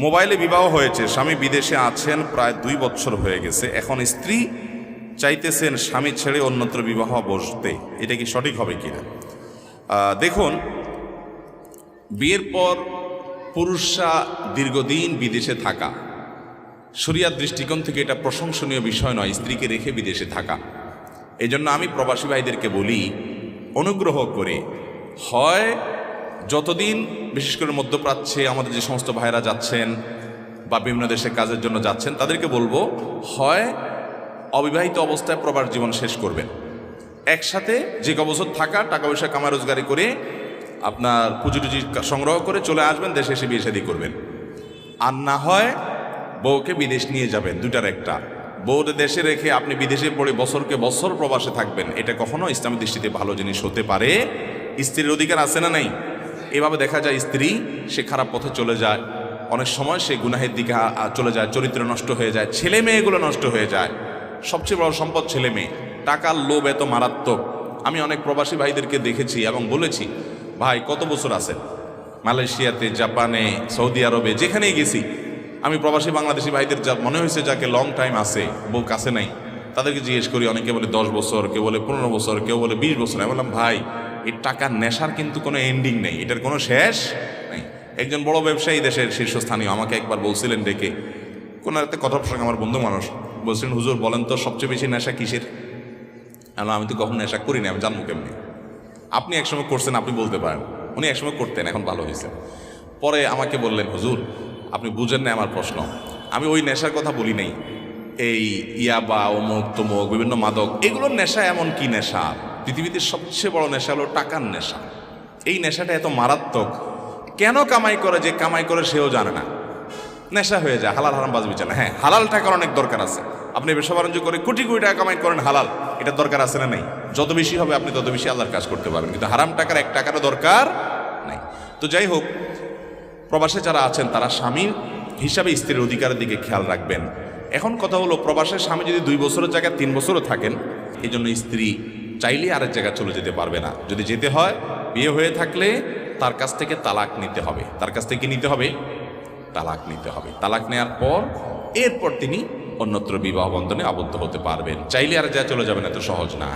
মোবাইলে বিবাহ হয়েছে, স্বামী বিদেশে আছেন, প্রায় 2 বছর হয়ে গেছে। এখন স্ত্রী চাইতেছেন স্বামী ছেড়ে অন্যত্র বিবাহ বসতে, এটা কি সঠিক হবে কিনা? দেখুন, বিয়ের পর পুরুষরা দীর্ঘদিন বিদেশে থাকা, শরিয়াত দৃষ্টিকোণ থেকে এটা প্রশংসনীয় বিষয় নয় স্ত্রীকে রেখে বিদেশে থাকা। এই জন্য আমি প্রবাসী ভাইদেরকে বলি, অনুগ্রহ করে হয় যতদিন, বিশেষ করে মধ্যপ্রাচ্যে আমাদের যে সমস্ত ভাইরা যাচ্ছেন বা বিভিন্ন দেশে কাজের জন্য যাচ্ছেন, তাদেরকে বলবো হয় অবিবাহিত অবস্থায় প্রবাস জীবন শেষ করবেন, একসাথে যে বছর থাকা, টাকা পয়সা কামা রোজগারি করে আপনার পুঁজি টুজি সংগ্রহ করে চলে আসবেন, দেশে এসে বিয়ে শাদী করবেন। আর না হয় বউকে বিদেশ নিয়ে যাবেন, দুটার একটা। বউকে দেশে রেখে আপনি বিদেশে পড়ে বছরকে বছর প্রবাসে থাকবেন, এটা কখনো ইসলামের দৃষ্টিতে ভালো জিনিস হতে পারে। স্ত্রীর অধিকার আছে না নাই? এভাবে দেখা যায় স্ত্রী সে খারাপ পথে চলে যায়, অনেক সময় সে গুনাহের দিকে চলে যায়, চরিত্র নষ্ট হয়ে যায়, ছেলে মেয়েগুলো নষ্ট হয়ে যায়। সবচেয়ে বড় সম্পদ ছেলে মেয়ে। টাকার লোভ এত মারাত্মক। আমি অনেক প্রবাসী ভাইদেরকে দেখেছি এবং বলেছি, ভাই কত বছর আছেন মালয়েশিয়াতে, জাপানে, সৌদি আরবে, যেখানেই গেছি আমি প্রবাসী বাংলাদেশি ভাইদের যা মনে হয়েছে যাকে লং টাইম আছে, বউ কাছে নাই, তাদেরকে জিজ্ঞেস করি, অনেকে বলে 10 বছর, কেউ বলে 15 বছর, কেউ বলে 20 বছর। আমি বললাম, ভাই এই টাকার নেশার কিন্তু কোনো এন্ডিং নেই, এটার কোনো শেষ নেই। একজন বড় ব্যবসায়ী দেশের শীর্ষস্থানীয় আমাকে একবার বলছিলেন ডেকে, কোনো একটা কথা প্রসঙ্গে, আমার বন্ধু মানুষ, বলছিলেন, হুজুর বলেন তো সবচেয়ে বেশি নেশা কিসের? আমি তো কখনো নেশা করি না, আমি জানবো কেমনি? আপনি একসময় করছেন, আপনি বলতে পারেন। উনি একসময় করতেন, এখন ভালো হয়েছে। পরে আমাকে বললেন, হুজুর আপনি বুঝেন না আমার প্রশ্ন, আমি ওই নেশার কথা বলি নাই, এই ইয়াবা, অমুক তমুক, বিভিন্ন মাদক, এগুলোর নেশা এমন কি নেশা? পৃথিবীতে সবচেয়ে বড় নেশা হলো টাকার নেশা। এই নেশাটা এত মারাত্মক, কেন কামাই করে, যে কামাই করে সেও জানে না, নেশা হয়ে যায়। হালাল হারাম বাজ বিচার না। হ্যাঁ, হালাল টাকার অনেক দরকার আছে। আপনি ব্যবসা বাণিজ্য করে কোটি কোটি টাকা কামাই করেন, হালাল, এটার দরকার আছে না নেই? যত বেশি হবে আপনি তত বেশি আল্লাহর কাজ করতে পারবেন, কিন্তু হারাম টাকার 1 টাকারও দরকার নাই। তো যাই হোক, প্রবাসে যারা আছেন তারা স্বামীর হিসাবে স্ত্রীর অধিকারের দিকে খেয়াল রাখবেন। এখন কথা হলো, প্রবাসের স্বামী যদি 2 বছরের জায়গায় 3 বছরও থাকেন, এই জন্য স্ত্রী চাইলে আরেক জায়গায় চলে যেতে পারবে না। যদি যেতে হয়, বিয়ে হয়ে থাকলে তার কাছ থেকে তালাক নিতে হবে। তার কাছ থেকে নিতে হবে, তালাক নিতে হবে। তালাক নেওয়ার পর এরপর তিনি অন্যত্র বিবাহ বন্ধনে আবদ্ধ হতে পারবেন। চাইলে আর যা চলে যাবেন, এত সহজ না।